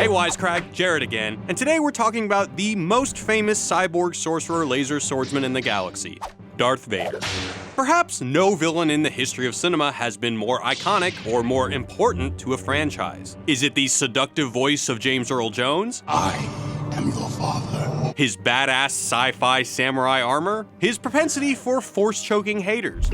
Hey Wisecrack, Jared again, and today we're talking about the most famous cyborg sorcerer laser swordsman in the galaxy, Darth Vader. Perhaps no villain in the history of cinema has been more iconic or more important to a franchise. Is it the seductive voice of James Earl Jones? I am your father. His badass sci-fi samurai armor? His propensity for force-choking haters?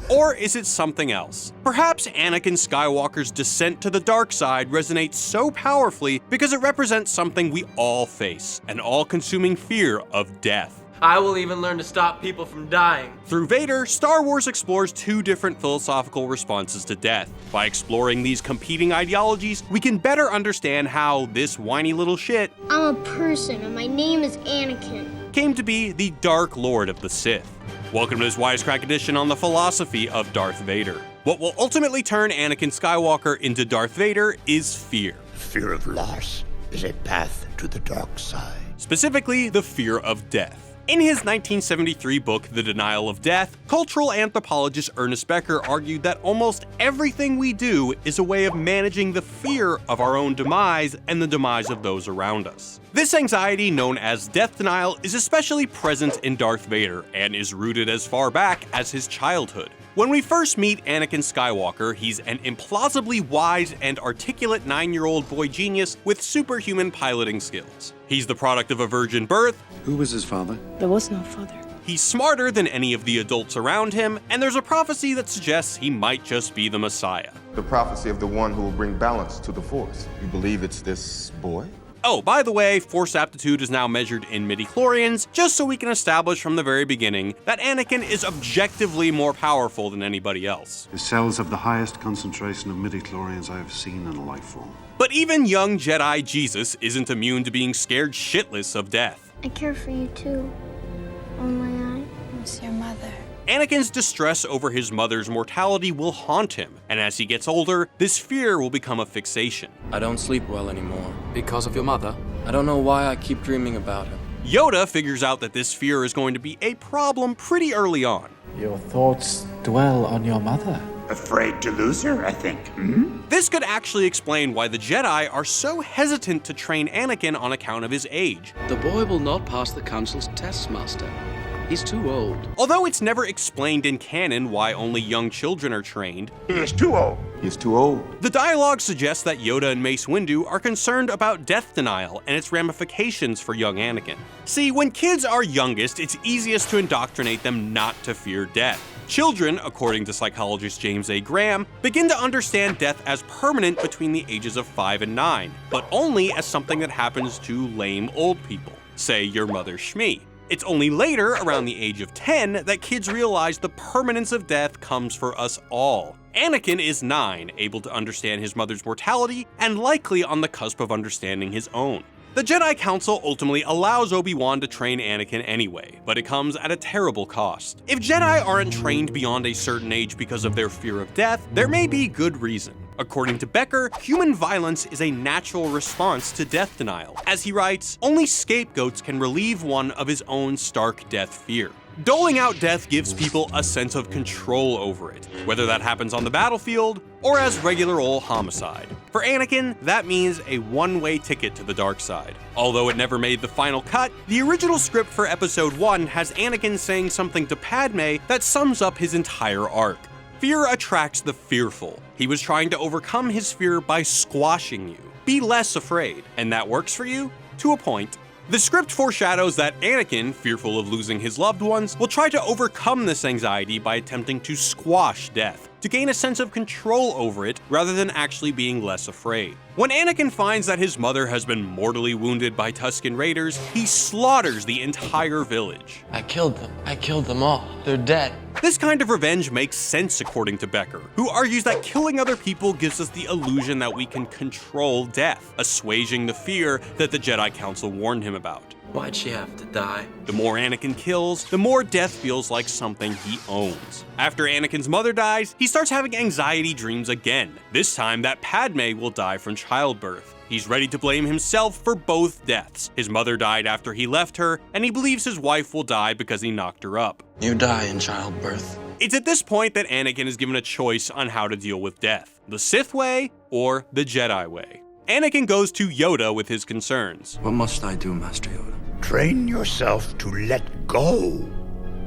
Or is it something else? Perhaps Anakin Skywalker's descent to the dark side resonates so powerfully because it represents something we all face, an all-consuming fear of death. I will even learn to stop people from dying. Through Vader, Star Wars explores two different philosophical responses to death. By exploring these competing ideologies, we can better understand how this whiny little shit I'm a person and my name is Anakin. came to be the Dark Lord of the Sith. Welcome to this Wisecrack edition on the philosophy of Darth Vader. What will ultimately turn Anakin Skywalker into Darth Vader is fear. Fear of loss is a path to the dark side. Specifically, the fear of death. In his 1973 book, The Denial of Death, cultural anthropologist Ernest Becker argued that almost everything we do is a way of managing the fear of our own demise and the demise of those around us. This anxiety, known as death denial, is especially present in Darth Vader and is rooted as far back as his childhood. When we first meet Anakin Skywalker, he's an implausibly wise and articulate 9-year-old boy genius with superhuman piloting skills. He's the product of a virgin birth. Who was his father? There was no father. He's smarter than any of the adults around him, and there's a prophecy that suggests he might just be the Messiah. The prophecy of the one who will bring balance to the Force. You believe it's this boy? Oh, by the way, Force aptitude is now measured in midichlorians, just so we can establish from the very beginning that Anakin is objectively more powerful than anybody else. His cells have the highest concentration of midichlorians I have seen in a life form. But even young Jedi Jesus isn't immune to being scared shitless of death. I care for you too. Only Who's your mother? Anakin's distress over his mother's mortality will haunt him, and as he gets older, this fear will become a fixation. I don't sleep well anymore. Because of your mother? I don't know why I keep dreaming about her. Yoda figures out that this fear is going to be a problem pretty early on. Your thoughts dwell on your mother. Afraid to lose her, I think. This could actually explain why the Jedi are so hesitant to train Anakin on account of his age. The boy will not pass the Council's tests, Master. He's too old. Although it's never explained in canon why only young children are trained, He is too old. He's too old. the dialogue suggests that Yoda and Mace Windu are concerned about death denial and its ramifications for young Anakin. See, when kids are youngest, it's easiest to indoctrinate them not to fear death. Children, according to psychologist James A. Graham, begin to understand death as permanent between the ages of 5 and 9, but only as something that happens to lame old people, say your mother Shmi. It's only later, around the age of 10, that kids realize the permanence of death comes for us all. Anakin is 9, able to understand his mother's mortality, and likely on the cusp of understanding his own. The Jedi Council ultimately allows Obi-Wan to train Anakin anyway, but it comes at a terrible cost. If Jedi aren't trained beyond a certain age because of their fear of death, there may be good reason. According to Becker, human violence is a natural response to death denial. As he writes, only scapegoats can relieve one of his own stark death fear. Doling out death gives people a sense of control over it, whether that happens on the battlefield or as regular old homicide. For Anakin, that means a one-way ticket to the dark side. Although it never made the final cut, the original script for Episode 1 has Anakin saying something to Padme that sums up his entire arc. Fear attracts the fearful. He was trying to overcome his fear by squashing you. Be less afraid, and that works for you? To a point. The script foreshadows that Anakin, fearful of losing his loved ones, will try to overcome this anxiety by attempting to squash death, to gain a sense of control over it rather than actually being less afraid. When Anakin finds that his mother has been mortally wounded by Tusken Raiders, he slaughters the entire village. I killed them. I killed them all. They're dead. This kind of revenge makes sense according to Becker, who argues that killing other people gives us the illusion that we can control death, assuaging the fear that the Jedi Council warned him about. Why'd she have to die? The more Anakin kills, the more death feels like something he owns. After Anakin's mother dies, he starts having anxiety dreams again, this time that Padme will die from childbirth. He's ready to blame himself for both deaths. His mother died after he left her, and he believes his wife will die because he knocked her up. You die in childbirth. It's at this point that Anakin is given a choice on how to deal with death, the Sith way or the Jedi way. Anakin goes to Yoda with his concerns. What must I do, Master Yoda? Train yourself to let go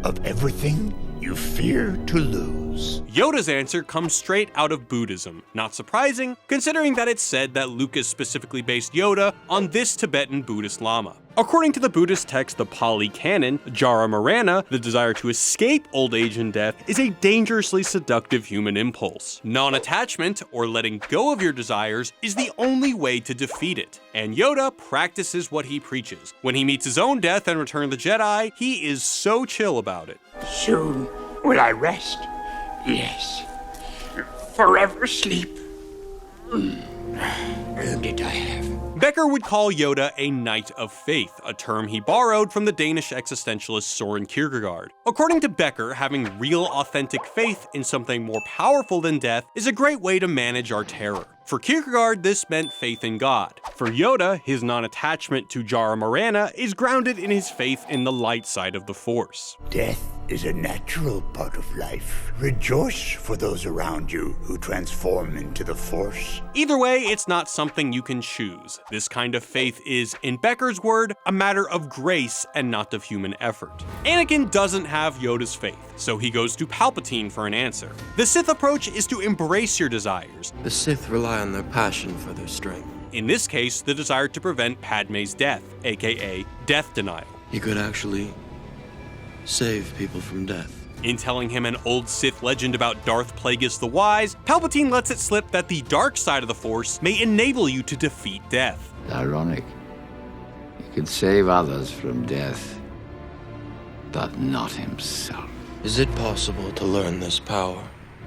of everything you fear to lose. Yoda's answer comes straight out of Buddhism. Not surprising, considering that it's said that Lucas specifically based Yoda on this Tibetan Buddhist Lama. According to the Buddhist text, the Pali Canon, Jara Marana, the desire to escape old age and death, is a dangerously seductive human impulse. Non-attachment, or letting go of your desires, is the only way to defeat it. And Yoda practices what he preaches. When he meets his own death and Return of the Jedi, he is so chill about it. Soon will I rest. Yes. Forever sleep. Earned it I have. Becker would call Yoda a knight of faith, a term he borrowed from the Danish existentialist Soren Kierkegaard. According to Becker, having real authentic faith in something more powerful than death is a great way to manage our terror. For Kierkegaard, this meant faith in God. For Yoda, his non-attachment to Jara Marana is grounded in his faith in the light side of the Force. Death is a natural part of life. Rejoice for those around you who transform into the Force. Either way, it's not something you can choose. This kind of faith is, in Becker's word, a matter of grace and not of human effort. Anakin doesn't have Yoda's faith, so he goes to Palpatine for an answer. The Sith approach is to embrace your desires. The Sith rely on their passion for their strength. In this case, the desire to prevent Padme's death, aka death denial. You could actually save people from death. In telling him an old Sith legend about Darth Plagueis the Wise, Palpatine lets it slip that the dark side of the Force may enable you to defeat death. Ironic. He could save others from death, but not himself. Is it possible to learn this power?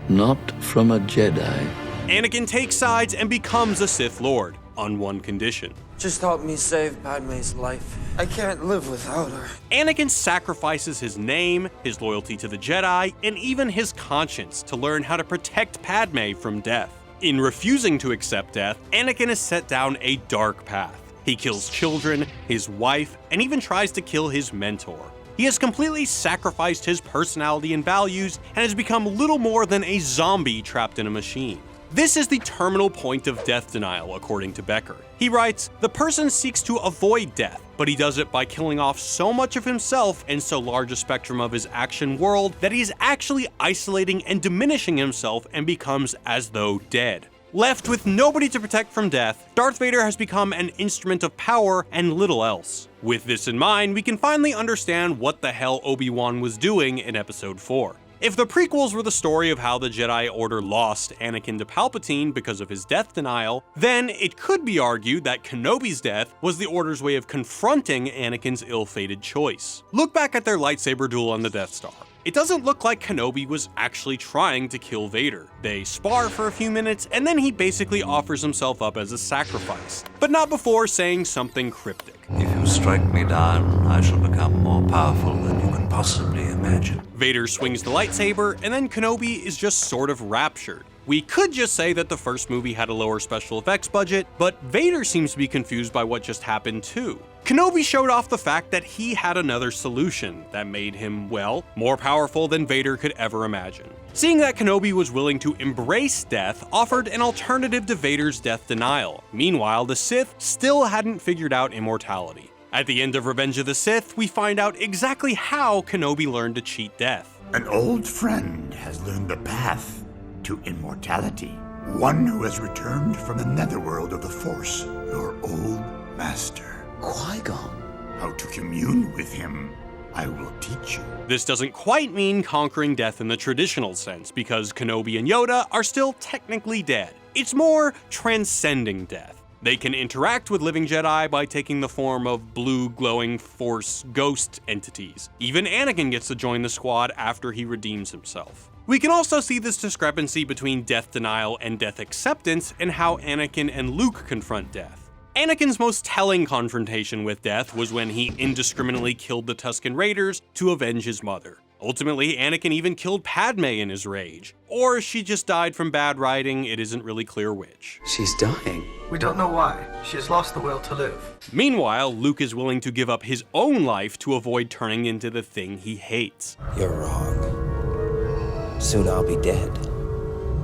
Not from a Jedi. Anakin takes sides and becomes a Sith Lord, on one condition. Just help me save Padme's life. I can't live without her. Anakin sacrifices his name, his loyalty to the Jedi, and even his conscience to learn how to protect Padme from death. In refusing to accept death, Anakin has set down a dark path. He kills children, his wife, and even tries to kill his mentor. He has completely sacrificed his personality and values and has become little more than a zombie trapped in a machine. This is the terminal point of death denial, according to Becker. He writes, "The person seeks to avoid death, but he does it by killing off so much of himself and so large a spectrum of his action world that he is actually isolating and diminishing himself and becomes as though dead." Left with nobody to protect from death, Darth Vader has become an instrument of power and little else. With this in mind, we can finally understand what the hell Obi-Wan was doing in Episode 4. If the prequels were the story of how the Jedi Order lost Anakin to Palpatine because of his death denial, then it could be argued that Kenobi's death was the Order's way of confronting Anakin's ill-fated choice. Look back at their lightsaber duel on the Death Star. It doesn't look like Kenobi was actually trying to kill Vader. They spar for a few minutes, and then he basically offers himself up as a sacrifice, but not before saying something cryptic. If you strike me down, I shall become more powerful than you can possibly imagine. Vader swings the lightsaber, and then Kenobi is just sort of raptured. We could just say that the first movie had a lower special effects budget, but Vader seems to be confused by what just happened too. Kenobi showed off the fact that he had another solution that made him, well, more powerful than Vader could ever imagine. Seeing that Kenobi was willing to embrace death offered an alternative to Vader's death denial. Meanwhile, the Sith still hadn't figured out immortality. At the end of Revenge of the Sith, we find out exactly how Kenobi learned to cheat death. An old friend has learned the path to immortality. One who has returned from the netherworld of the Force, your old master. Qui-Gon. How to commune with him, I will teach you. This doesn't quite mean conquering death in the traditional sense, because Kenobi and Yoda are still technically dead. It's more transcending death. They can interact with living Jedi by taking the form of blue glowing Force ghost entities. Even Anakin gets to join the squad after he redeems himself. We can also see this discrepancy between death denial and death acceptance in how Anakin and Luke confront death. Anakin's most telling confrontation with death was when he indiscriminately killed the Tusken Raiders to avenge his mother. Ultimately, Anakin even killed Padme in his rage. Or she just died from bad writing, it isn't really clear which. She's dying. We don't know why. She has lost the will to live. Meanwhile, Luke is willing to give up his own life to avoid turning into the thing he hates. You're wrong. Soon I'll be dead,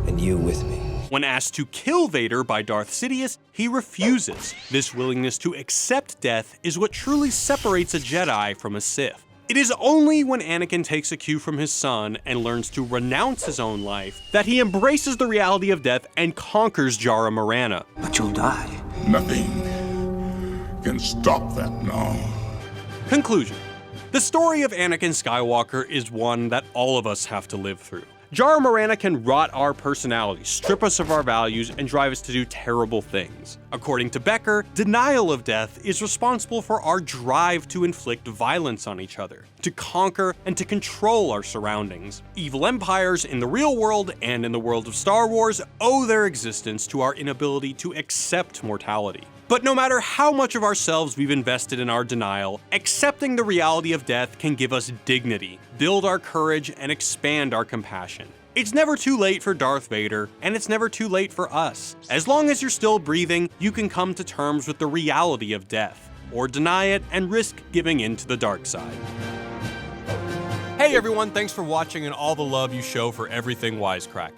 and you with me. When asked to kill Vader by Darth Sidious, he refuses. This willingness to accept death is what truly separates a Jedi from a Sith. It is only when Anakin takes a cue from his son and learns to renounce his own life that he embraces the reality of death and conquers Jara Morana. But you'll die. Nothing can stop that now. Conclusion. The story of Anakin Skywalker is one that all of us have to live through. Jara Morana can rot our personality, strip us of our values, and drive us to do terrible things. According to Becker, denial of death is responsible for our drive to inflict violence on each other, to conquer and to control our surroundings. Evil empires in the real world and in the world of Star Wars owe their existence to our inability to accept mortality. But no matter how much of ourselves we've invested in our denial, accepting the reality of death can give us dignity, build our courage, and expand our compassion. It's never too late for Darth Vader, and it's never too late for us. As long as you're still breathing, you can come to terms with the reality of death, or deny it and risk giving in to the dark side. Hey everyone, thanks for watching and all the love you show for everything Wisecrack.